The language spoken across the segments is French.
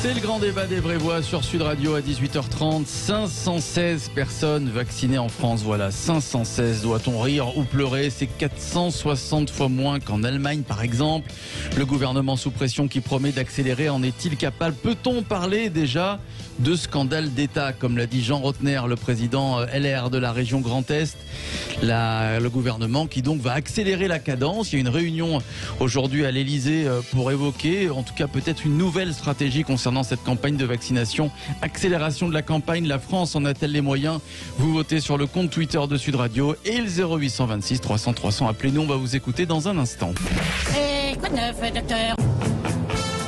C'est le grand débat des vraies voix sur Sud Radio à 18h30. 516 personnes vaccinées en France. Voilà, 516. Doit-on rire ou pleurer? C'est 460 fois moins qu'en Allemagne, par exemple. Le gouvernement sous pression qui promet d'accélérer en est-il capable? Peut-on parler déjà de scandale d'État, comme l'a dit Jean Rottner, le président LR de la région Grand Est? Le gouvernement qui donc va accélérer la cadence. Il y a une réunion aujourd'hui à l'Elysée pour évoquer, en tout cas peut-être une nouvelle stratégie concernant cette campagne de vaccination. Accélération de la campagne, la France en a-t-elle les moyens? Vous votez sur le compte Twitter de Sud Radio et le 0826 300 300. Appelez-nous, on va vous écouter dans un instant. Et quoi de neuf, docteur?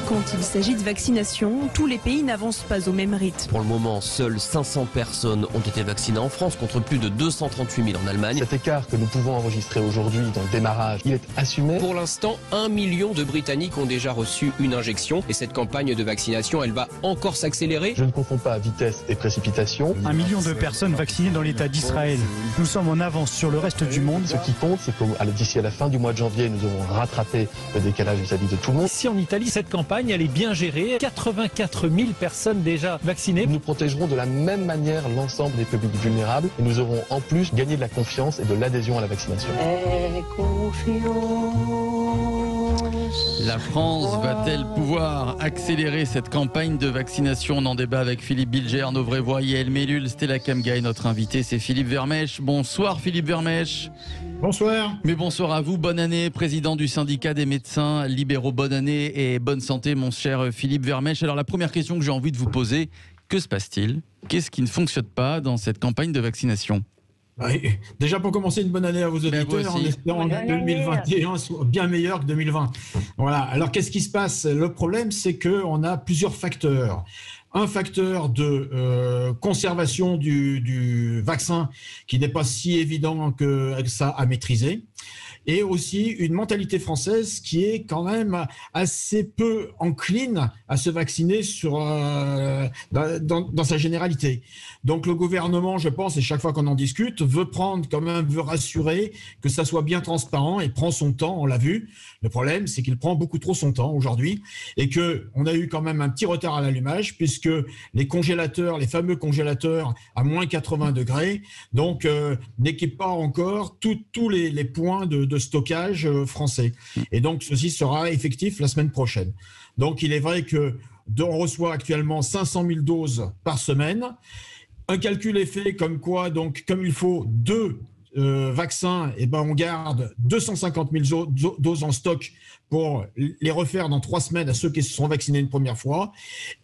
Quand il s'agit de vaccination, tous les pays n'avancent pas au même rythme. Pour le moment, seules 500 personnes ont été vaccinées en France contre plus de 238 000 en Allemagne. Cet écart que nous pouvons enregistrer aujourd'hui dans le démarrage, il est assumé. Pour l'instant, 1 million de Britanniques ont déjà reçu une injection et cette campagne de vaccination, elle va encore s'accélérer. Je ne confonds pas vitesse et précipitation. 1 million de personnes vaccinées dans l'État d'Israël. Nous sommes en avance sur le reste du monde. Ce qui compte, c'est que d'ici à la fin du mois de janvier, nous aurons rattrapé le décalage vis-à-vis de tout le monde. Ici en Italie, cette campagne, elle est bien gérée. 84 000 personnes déjà vaccinées. Nous protégerons de la même manière l'ensemble des publics vulnérables et nous aurons en plus gagné de la confiance et de l'adhésion à la vaccination. La France va-t-elle pouvoir accélérer cette campagne de vaccination? On en débat avec Philippe Bilger, nos vraies voix, Yael Mellul, Stella Kamga et notre invité c'est Philippe Vermèche. Bonsoir Philippe Vermèche. Bonsoir. Mais bonsoir à vous, bonne année, président du syndicat des médecins libéraux, bonne année et bonne santé mon cher Philippe Vermèche. Alors la première question que j'ai envie de vous poser, que se passe-t-il? Qu'est-ce qui ne fonctionne pas dans cette campagne de vaccination? Oui. Déjà pour commencer, une bonne année à vos auditeurs, en espérant que 2021 soit bien meilleur que 2020. Voilà. Alors qu'est-ce qui se passe? Le problème, c'est qu'on a plusieurs facteurs. Un facteur de conservation du vaccin qui n'est pas si évident que ça à maîtriser. Et aussi une mentalité française qui est quand même assez peu encline à se vacciner dans sa généralité. Donc le gouvernement, je pense, et chaque fois qu'on en discute, veut rassurer que ça soit bien transparent et prend son temps, on l'a vu. Le problème, c'est qu'il prend beaucoup trop son temps aujourd'hui et que on a eu quand même un petit retard à l'allumage puisque les congélateurs, les fameux congélateurs à moins 80 degrés, donc n'équipent pas encore tous les points de stockage français. Et donc, ceci sera effectif la semaine prochaine. Donc, il est vrai que on reçoit actuellement 500 000 doses par semaine. Un calcul est fait comme quoi, donc, comme il faut 2 vaccins, et on garde 250 000 doses en stock pour les refaire dans 3 semaines à ceux qui se sont vaccinés une première fois.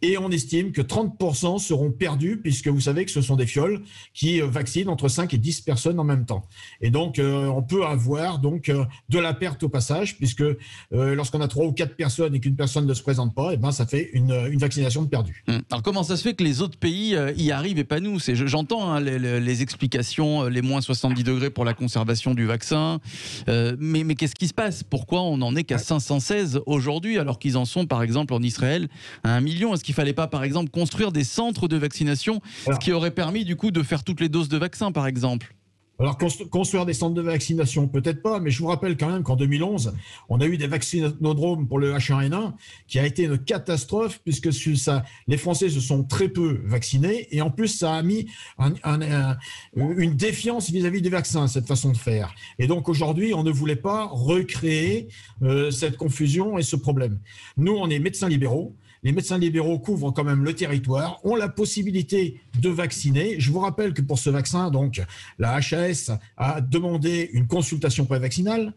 Et on estime que 30% seront perdus, puisque vous savez que ce sont des fioles qui vaccinent entre 5 et 10 personnes en même temps. Et donc, on peut avoir donc de la perte au passage, puisque lorsqu'on a 3 ou 4 personnes et qu'une personne ne se présente pas, ça fait une vaccination de perdue. Alors, comment ça se fait que les autres pays y arrivent et pas nous? J'entends les explications, les moins 70 degrés pour la conservation du vaccin, mais qu'est-ce qui se passe? Pourquoi on n'en est qu'à 516 aujourd'hui, alors qu'ils en sont, par exemple, en Israël, à 1 million? Est-ce qu'il ne fallait pas, par exemple, construire des centres de vaccination, ce qui aurait permis, du coup, de faire toutes les doses de vaccins, par exemple? Alors, construire des centres de vaccination, peut-être pas, mais je vous rappelle quand même qu'en 2011, on a eu des vaccinodromes pour le H1N1 qui a été une catastrophe puisque les Français se sont très peu vaccinés et en plus, ça a mis une défiance vis-à-vis des vaccins, cette façon de faire. Et donc, aujourd'hui, on ne voulait pas recréer cette confusion et ce problème. Nous, on est médecins libéraux. Les médecins libéraux couvrent quand même le territoire, ont la possibilité de vacciner. Je vous rappelle que pour ce vaccin, donc, la HAS a demandé une consultation prévaccinale,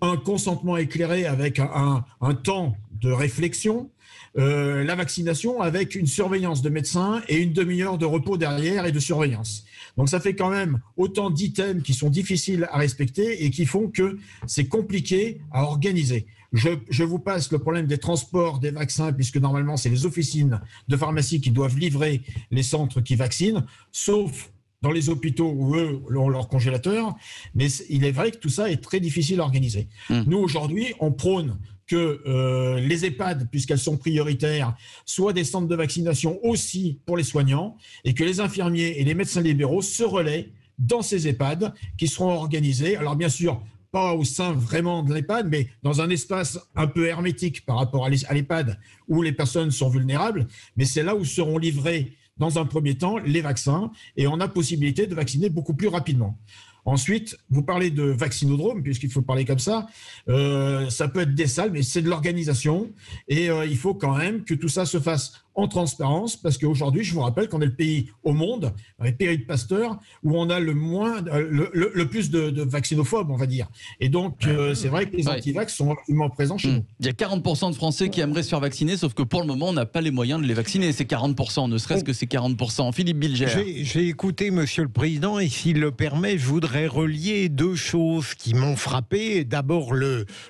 un consentement éclairé avec un temps de réflexion, la vaccination avec une surveillance de médecins et une demi-heure de repos derrière et de surveillance. Donc ça fait quand même autant d'items qui sont difficiles à respecter et qui font que c'est compliqué à organiser. Je vous passe le problème des transports des vaccins, puisque normalement, c'est les officines de pharmacie qui doivent livrer les centres qui vaccinent, sauf dans les hôpitaux où eux ont leur congélateur. Mais il est vrai que tout ça est très difficile à organiser. Nous, aujourd'hui, on prône que les EHPAD, puisqu'elles sont prioritaires, soient des centres de vaccination aussi pour les soignants et que les infirmiers et les médecins libéraux se relaient dans ces EHPAD qui seront organisés. Alors bien sûr, pas au sein vraiment de l'EHPAD, mais dans un espace un peu hermétique par rapport à l'EHPAD où les personnes sont vulnérables. Mais c'est là où seront livrés, dans un premier temps, les vaccins et on a possibilité de vacciner beaucoup plus rapidement. Ensuite, vous parlez de vaccinodrome, puisqu'il faut parler comme ça. Ça peut être des salles, mais c'est de l'organisation. Et il faut quand même que tout ça se fasse en transparence, parce qu'aujourd'hui, je vous rappelle qu'on est le pays au monde, avec Période Pasteur, où on a le plus de vaccinophobe, on va dire. Et donc, c'est vrai que les antivax sont absolument présents chez nous. Il y a 40% de Français qui aimeraient se faire vacciner, sauf que pour le moment, on n'a pas les moyens de les vacciner. C'est 40%, ne serait-ce que c'est 40%. Philippe Bilger. J'ai écouté Monsieur le Président, et s'il le permet, je voudrais relier deux choses qui m'ont frappé. D'abord,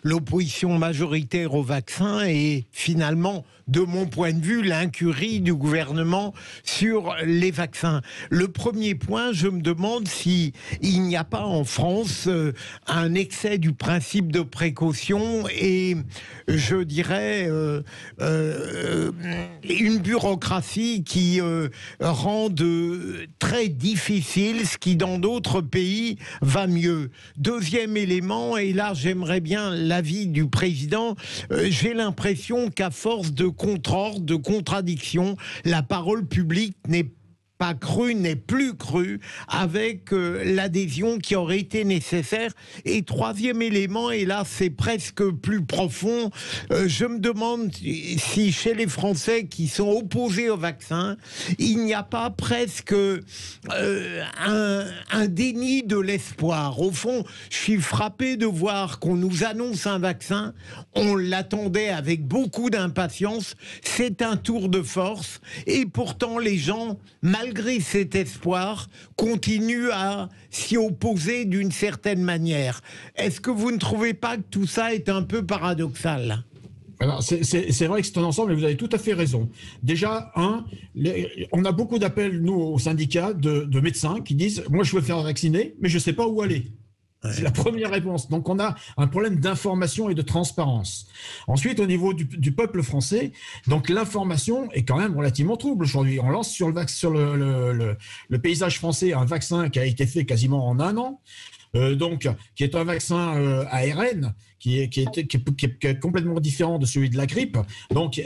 l'opposition majoritaire au vaccin et finalement, de mon point de vue, l'incurie du gouvernement sur les vaccins. Le premier point, je me demande si il n'y a pas en France un excès du principe de précaution et, je dirais, une bureaucratie qui rend très difficile ce qui, dans d'autres pays, va mieux. Deuxième élément, et là, j'aimerais bien l'avis du président, j'ai l'impression qu'à force de contre-ordre, de contradiction, la parole publique n'est plus crue avec l'adhésion qui aurait été nécessaire. Et troisième élément, et là c'est presque plus profond, je me demande si chez les Français qui sont opposés au vaccin, il n'y a pas presque un déni de l'espoir. Au fond, je suis frappé de voir qu'on nous annonce un vaccin, on l'attendait avec beaucoup d'impatience, c'est un tour de force, et pourtant les gens, malgré cet espoir, continue à s'y opposer d'une certaine manière. Est-ce que vous ne trouvez pas que tout ça est un peu paradoxal ? Alors, c'est vrai que c'est un ensemble et vous avez tout à fait raison. Déjà, on a beaucoup d'appels, nous, au syndicat, de médecins qui disent « Moi, je veux faire vacciner, mais je ne sais pas où aller ». C'est la première réponse. Donc, on a un problème d'information et de transparence. Ensuite, au niveau du peuple français, donc l'information est quand même relativement trouble aujourd'hui. On lance sur le paysage français un vaccin qui a été fait quasiment en 1 an, donc qui est un vaccin ARN, qui est complètement différent de celui de la grippe. Donc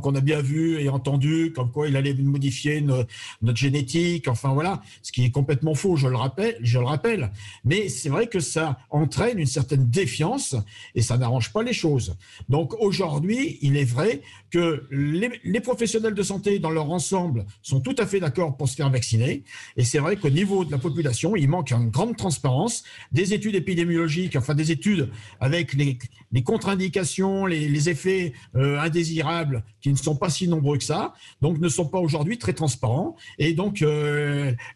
on a bien vu et entendu comme quoi il allait modifier notre génétique, enfin voilà, ce qui est complètement faux, je le rappelle. Mais c'est vrai que ça entraîne une certaine défiance et ça n'arrange pas les choses. Donc aujourd'hui, il est vrai que les professionnels de santé dans leur ensemble sont tout à fait d'accord pour se faire vacciner. Et c'est vrai qu'au niveau de la population, il manque une grande transparence, des études épidémiologiques, enfin des études avec les contre-indications, les effets indésirables qui ne sont pas si nombreux que ça, donc ne sont pas aujourd'hui très transparents. Et donc,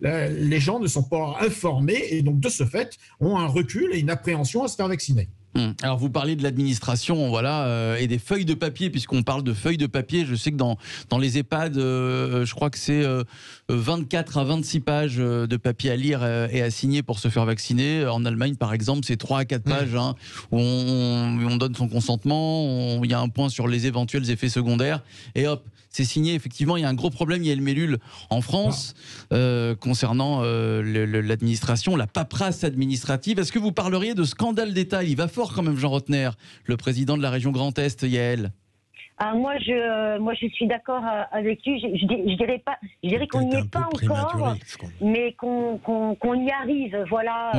les gens ne sont pas informés et donc, de ce fait, ont un recul et une appréhension à se faire vacciner. Alors vous parlez de l'administration, voilà, et des feuilles de papier, puisqu'on parle de feuilles de papier. Je sais que dans les EHPAD, je crois que c'est 24 à 26 pages de papier à lire et à signer pour se faire vacciner. En Allemagne, par exemple, c'est 3 à 4 pages où on donne son consentement, il y a un point sur les éventuels effets secondaires, et hop, c'est signé. Effectivement, il y a un gros problème, il y a le Mélule en France concernant l'administration, la paperasse administrative. Est-ce que vous parleriez de scandale d'État ? Il va fort quand même, Jean Rottner, le président de la région Grand Est, Yael. Moi, je suis d'accord avec lui. Je dirais qu'on n'y est pas encore, mais qu'on y arrive, voilà,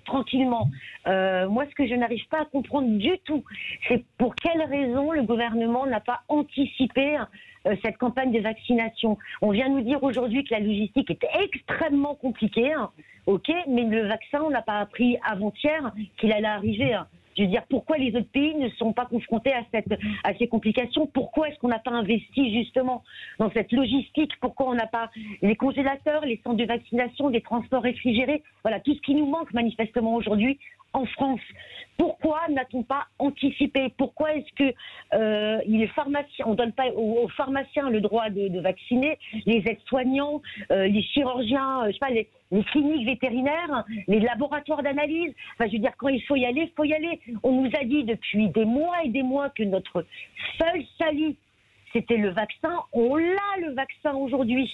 tranquillement. Moi, ce que je n'arrive pas à comprendre du tout, c'est pour quelle raison le gouvernement n'a pas anticipé cette campagne de vaccination. On vient nous dire aujourd'hui que la logistique est extrêmement compliquée, ok, mais le vaccin, on n'a pas appris avant-hier qu'il allait arriver. Je veux dire, pourquoi les autres pays ne sont pas confrontés à ces complications? Pourquoi est-ce qu'on n'a pas investi justement dans cette logistique? Pourquoi on n'a pas les congélateurs, les centres de vaccination, les transports réfrigérés? Voilà, tout ce qui nous manque manifestement aujourd'hui en France. Pourquoi n'a-t-on pas anticipé? Pourquoi est-ce que les pharmaciens, on ne donne pas aux pharmaciens le droit de vacciner, les aides-soignants, les chirurgiens, je sais pas, les cliniques vétérinaires, les laboratoires d'analyse? Enfin, je veux dire, quand il faut y aller, il faut y aller. On nous a dit depuis des mois et des mois que notre seul salut, c'était le vaccin. On l'a, le vaccin, aujourd'hui.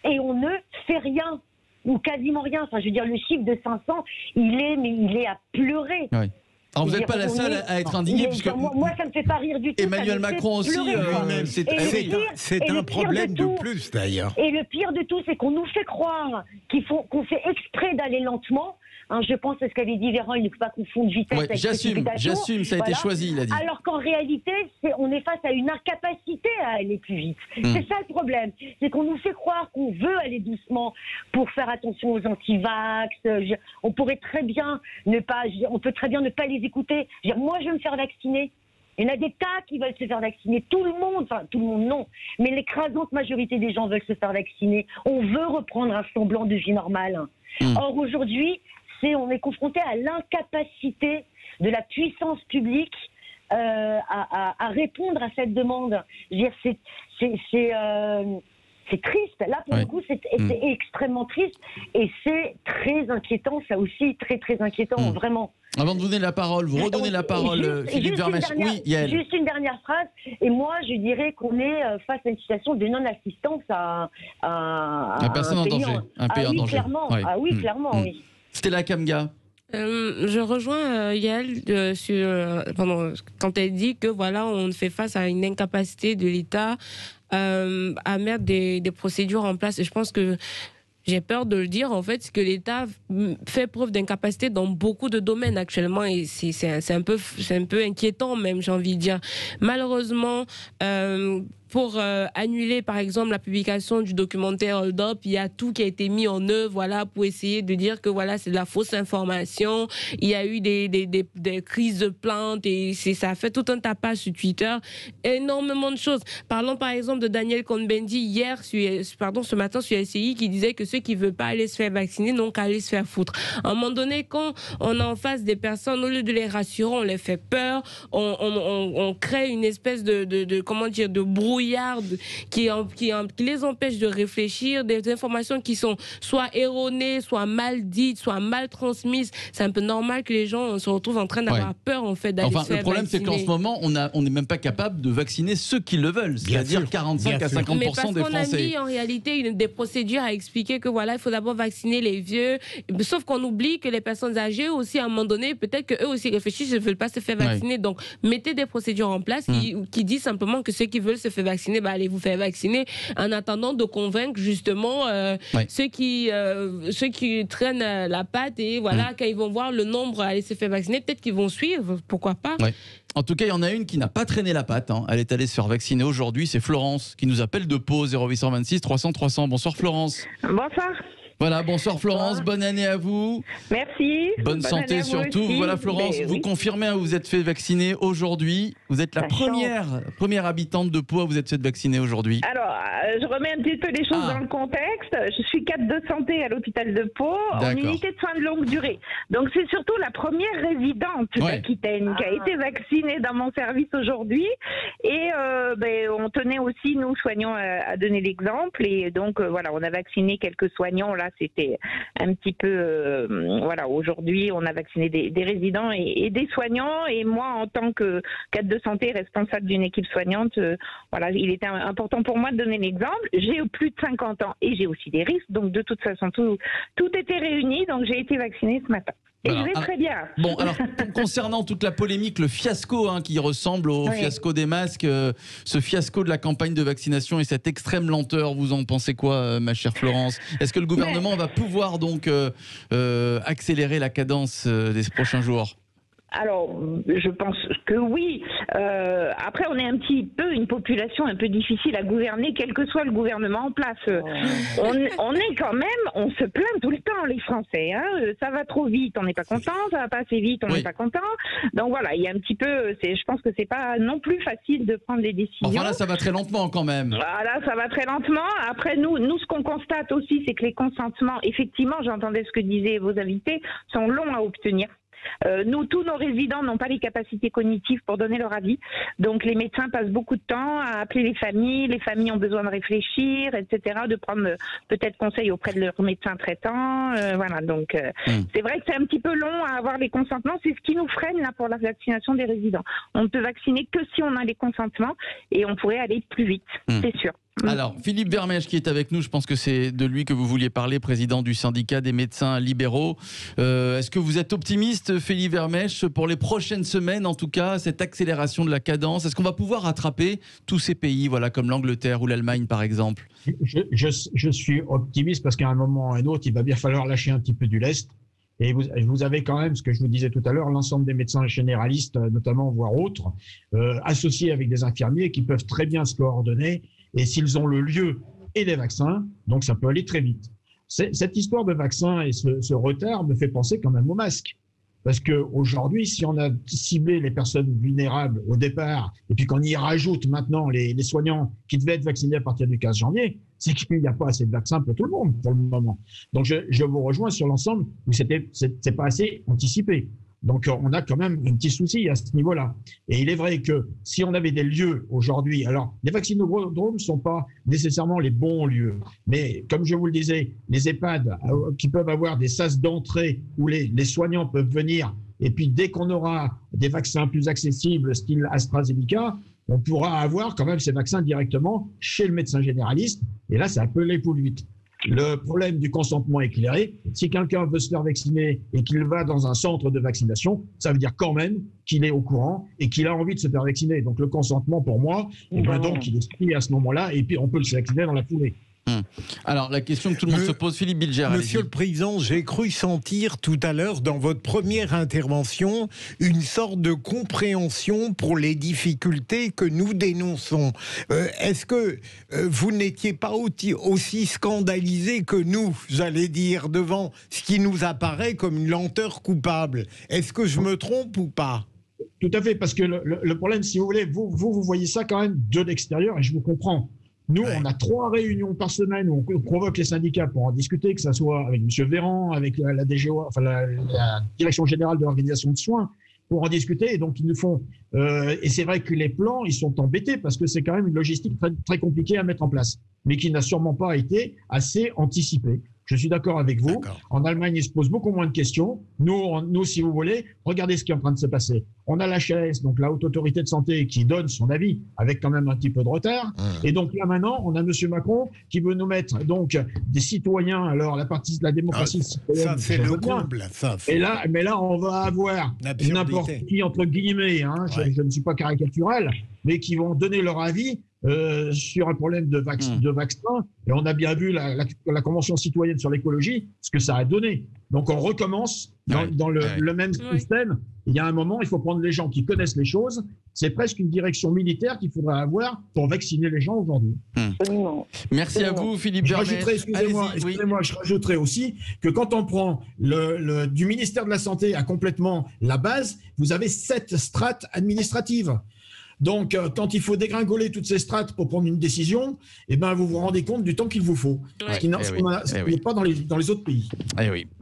Et on ne fait rien. Ou quasiment rien. Enfin, je veux dire, le chiffre de 500, il est à pleurer. Oui. Alors vous n'êtes pas la seule à être indignée, puisque moi, ça me fait pas rire du tout. Emmanuel Macron aussi, c'est un problème de plus d'ailleurs. Et le pire de tout, c'est qu'on nous fait croire qu'on fait exprès d'aller lentement. Je pense à ce qu'avait dit Véran, il ne faut pas confondre vitesse avec précipitation. J'assume, ça a été choisi, il a dit. Alors qu'en réalité, on est face à une incapacité à aller plus vite. C'est ça le problème. C'est qu'on nous fait croire qu'on veut aller doucement pour faire attention aux anti-vax. On pourrait très bien ne pas les écouter. Moi, je veux me faire vacciner. Il y en a des tas qui veulent se faire vacciner. Tout le monde non. Mais l'écrasante majorité des gens veulent se faire vacciner. On veut reprendre un semblant de vie normale. Or, aujourd'hui, on est confronté à l'incapacité de la puissance publique à répondre à cette demande. C'est triste. Là, pour le coup, c'est extrêmement triste. Et c'est très inquiétant, ça aussi, très, très inquiétant, vraiment. Avant de vous donner la parole, vous redonnez la parole, Philippe Vermès. Oui, Yael. Juste une dernière phrase. Et moi, je dirais qu'on est face à une situation de non-assistance à un personne en danger. Un pays en danger. Clairement. Oui, clairement, oui. Stella Kamga. Je rejoins Yael quand elle dit que voilà, on fait face à une incapacité de l'État à mettre des procédures en place. Et je pense que j'ai peur de le dire, en fait, que l'État fait preuve d'incapacité dans beaucoup de domaines actuellement, et c'est un peu inquiétant même, j'ai envie de dire. Malheureusement, pour annuler, par exemple, la publication du documentaire Hold Up, il y a tout qui a été mis en œuvre, voilà, pour essayer de dire que voilà, c'est de la fausse information. Il y a eu des crises de plaintes et ça a fait tout un tapage sur Twitter. Énormément de choses. Parlons par exemple de Daniel Cohn-Bendit ce matin sur LCI, qui disait que ceux qui ne veulent pas aller se faire vacciner n'ont qu'à aller se faire foutre. À un moment donné, quand on est en face des personnes, au lieu de les rassurer, on les fait peur, on crée une espèce de brouillard qui les empêche de réfléchir, des informations qui sont soit erronées, soit mal dites, soit mal transmises. C'est un peu normal que les gens se retrouvent en train d'avoir peur, en fait, d'aller se faire vacciner. Le problème, c'est qu'en ce moment, on n'est même pas capable de vacciner ceux qui le veulent, c'est-à-dire 45 à 50% des Français. Mais parce qu'on a mis en réalité des procédures à expliquer que voilà, il faut d'abord vacciner les vieux, sauf qu'on oublie que les personnes âgées aussi, à un moment donné, peut-être qu'eux aussi réfléchissent, ils ne veulent pas se faire vacciner. Donc, mettez des procédures en place qui disent simplement que ceux qui veulent se faire vacciner, allez vous faire vacciner, en attendant de convaincre justement ceux qui traînent la patte, et voilà, quand ils vont voir le nombre aller se faire vacciner, peut-être qu'ils vont suivre, pourquoi pas. En tout cas, il y en a une qui n'a pas traîné la patte. Elle est allée se faire vacciner aujourd'hui. C'est Florence qui nous appelle de Pau, 0826 300 300. Bonsoir Florence. Bonsoir. Voilà, bonsoir Florence, bonne année à vous. Merci. Bonne santé surtout. Voilà Florence, vous confirmez, vous êtes fait vacciner aujourd'hui. Vous êtes la première habitante de Pau à vous être fait vacciner aujourd'hui. Alors, je remets un petit peu les choses dans le contexte. Je suis cadre de santé à l'hôpital de Pau, en unité de soins de longue durée. Donc c'est surtout la première résidente d'Aquitaine qui a été vaccinée dans mon service aujourd'hui. Et on tenait aussi, nous soignants, à donner l'exemple. Et donc voilà, on a vacciné quelques soignants. Là, c'était un petit peu... aujourd'hui, on a vacciné des résidents et des soignants. Et moi, en tant que cadre de santé responsable d'une équipe soignante, il était important pour moi de donner l'exemple. J'ai plus de 50 ans et j'ai aussi des risques. Donc, de toute façon, tout était réuni. Donc, j'ai été vaccinée ce matin. Et je vais très bien. Bon, alors, concernant toute la polémique, le fiasco qui ressemble au fiasco des masques, ce fiasco de la campagne de vaccination et cette extrême lenteur, vous en pensez quoi, ma chère Florence? Est-ce que le gouvernement va pouvoir donc accélérer la cadence des prochains jours? Alors, je pense que oui. Après, on est un petit peu une population un peu difficile à gouverner, quel que soit le gouvernement en place. On est quand même, on se plaint tout le temps, les Français. Ça va trop vite, on n'est pas content. Ça va pas assez vite, on n'est pas content. Donc voilà, il y a un petit peu. Je pense que c'est pas non plus facile de prendre des décisions. Enfin là, ça va très lentement quand même. Voilà, ça va très lentement. Après, nous, ce qu'on constate aussi, c'est que les consentements, effectivement, j'entendais ce que disaient vos invités, sont longs à obtenir. Tous nos résidents n'ont pas les capacités cognitives pour donner leur avis. Donc les médecins passent beaucoup de temps à appeler les familles ont besoin de réfléchir, etc., de prendre peut-être conseil auprès de leur médecin traitant. Donc c'est vrai que c'est un petit peu long à avoir les consentements. C'est ce qui nous freine là pour la vaccination des résidents. On ne peut vacciner que si on a les consentements et on pourrait aller plus vite, c'est sûr. Alors, Philippe Vermèche qui est avec nous, je pense que c'est de lui que vous vouliez parler, président du syndicat des médecins libéraux. Est-ce que vous êtes optimiste, Philippe Vermèche, pour les prochaines semaines, en tout cas, cette accélération de la cadence? Est-ce qu'on va pouvoir rattraper tous ces pays, voilà, comme l'Angleterre ou l'Allemagne, par exemple? Je suis optimiste parce qu'à un moment ou à un autre, il va bien falloir lâcher un petit peu du lest. Et vous avez quand même, ce que je vous disais tout à l'heure, l'ensemble des médecins généralistes, notamment, voire autres, associés avec des infirmiers qui peuvent très bien se coordonner. Et s'ils ont le lieu et les vaccins, donc ça peut aller très vite. Cette histoire de vaccins et ce retard me fait penser quand même au masque. Parce qu'aujourd'hui, si on a ciblé les personnes vulnérables au départ, et puis qu'on y rajoute maintenant les soignants qui devaient être vaccinés à partir du 15 janvier, c'est qu'il n'y a pas assez de vaccins pour tout le monde pour le moment. Donc je vous rejoins sur l'ensemble où c'est pas assez anticipé. Donc on a quand même un petit souci à ce niveau-là. Et il est vrai que si on avait des lieux aujourd'hui, alors les vaccinodromes ne sont pas nécessairement les bons lieux, mais comme je vous le disais, les EHPAD qui peuvent avoir des sas d'entrée où les soignants peuvent venir, et puis dès qu'on aura des vaccins plus accessibles, style AstraZeneca, on pourra avoir quand même ces vaccins directement chez le médecin généraliste, et là c'est un peu les poules vite. Le problème du consentement éclairé, si quelqu'un veut se faire vacciner et qu'il va dans un centre de vaccination, ça veut dire quand même qu'il est au courant et qu'il a envie de se faire vacciner. Donc le consentement, pour moi, donc il est pris à ce moment-là et puis on peut le vacciner dans la foulée. Alors, la question que tout le monde se pose, Philippe Bilger. Monsieur le Président, j'ai cru sentir tout à l'heure, dans votre première intervention, une sorte de compréhension pour les difficultés que nous dénonçons. Est-ce que vous n'étiez pas aussi scandalisé que nous, j'allais dire, devant ce qui nous apparaît comme une lenteur coupable? Est-ce que je me trompe ou pas? Tout à fait, parce que le problème, si vous voulez, vous voyez ça quand même de l'extérieur, et je vous comprends. Nous, on a 3 réunions par semaine où on convoque les syndicats pour en discuter, que ce soit avec M. Véran, avec la DGO, enfin la Direction Générale de l'Organisation de Soins, pour en discuter. Et donc, ils nous font... et c'est vrai que les plans, ils sont embêtés parce que c'est quand même une logistique très, très compliquée à mettre en place, mais qui n'a sûrement pas été assez anticipée. Je suis d'accord avec vous. En Allemagne, il se pose beaucoup moins de questions. Nous, si vous voulez, regardez ce qui est en train de se passer. On a l'HAS, donc la Haute Autorité de Santé, qui donne son avis avec quand même un petit peu de retard. Et donc là, maintenant, on a M. Macron qui veut nous mettre donc des citoyens. Alors, la démocratie citoyenne. Ça, c'est le comble. Mais là, on va avoir n'importe qui, entre guillemets, hein, je ne suis pas caricatural, mais qui vont donner leur avis sur un problème de vaccin. Et on a bien vu la Convention citoyenne sur l'écologie, ce que ça a donné. Donc on recommence dans le même système. Il y a un moment, il faut prendre les gens qui connaissent les choses. C'est presque une direction militaire qu'il faudra avoir pour vacciner les gens aujourd'hui. Merci à vous, Philippe Vermèche. Excusez-moi, je rajouterai aussi que quand on prend du ministère de la Santé à complètement la base, vous avez 7 strates administratives. Donc, quand il faut dégringoler toutes ces strates pour prendre une décision, eh ben, vous vous rendez compte du temps qu'il vous faut. Ce qui n'est pas dans les autres pays.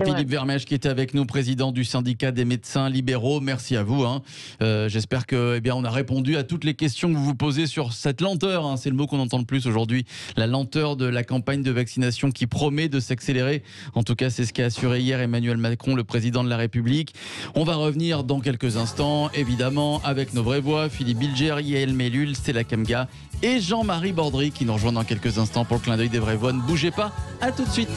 Philippe Vermèche qui était avec nous, président du syndicat des médecins libéraux. Merci à vous. J'espère que, on a répondu à toutes les questions que vous vous posez sur cette lenteur. C'est le mot qu'on entend le plus aujourd'hui. La lenteur de la campagne de vaccination qui promet de s'accélérer. En tout cas, c'est ce qu'a assuré hier Emmanuel Macron, le président de la République. On va revenir dans quelques instants, évidemment, avec nos vraies voix. Philippe Bilger, Yael Mellul, Stella Kamga et Jean-Marie Bordry qui nous rejoint dans quelques instants pour le clin d'œil des vraies voix. Ne bougez pas, à tout de suite.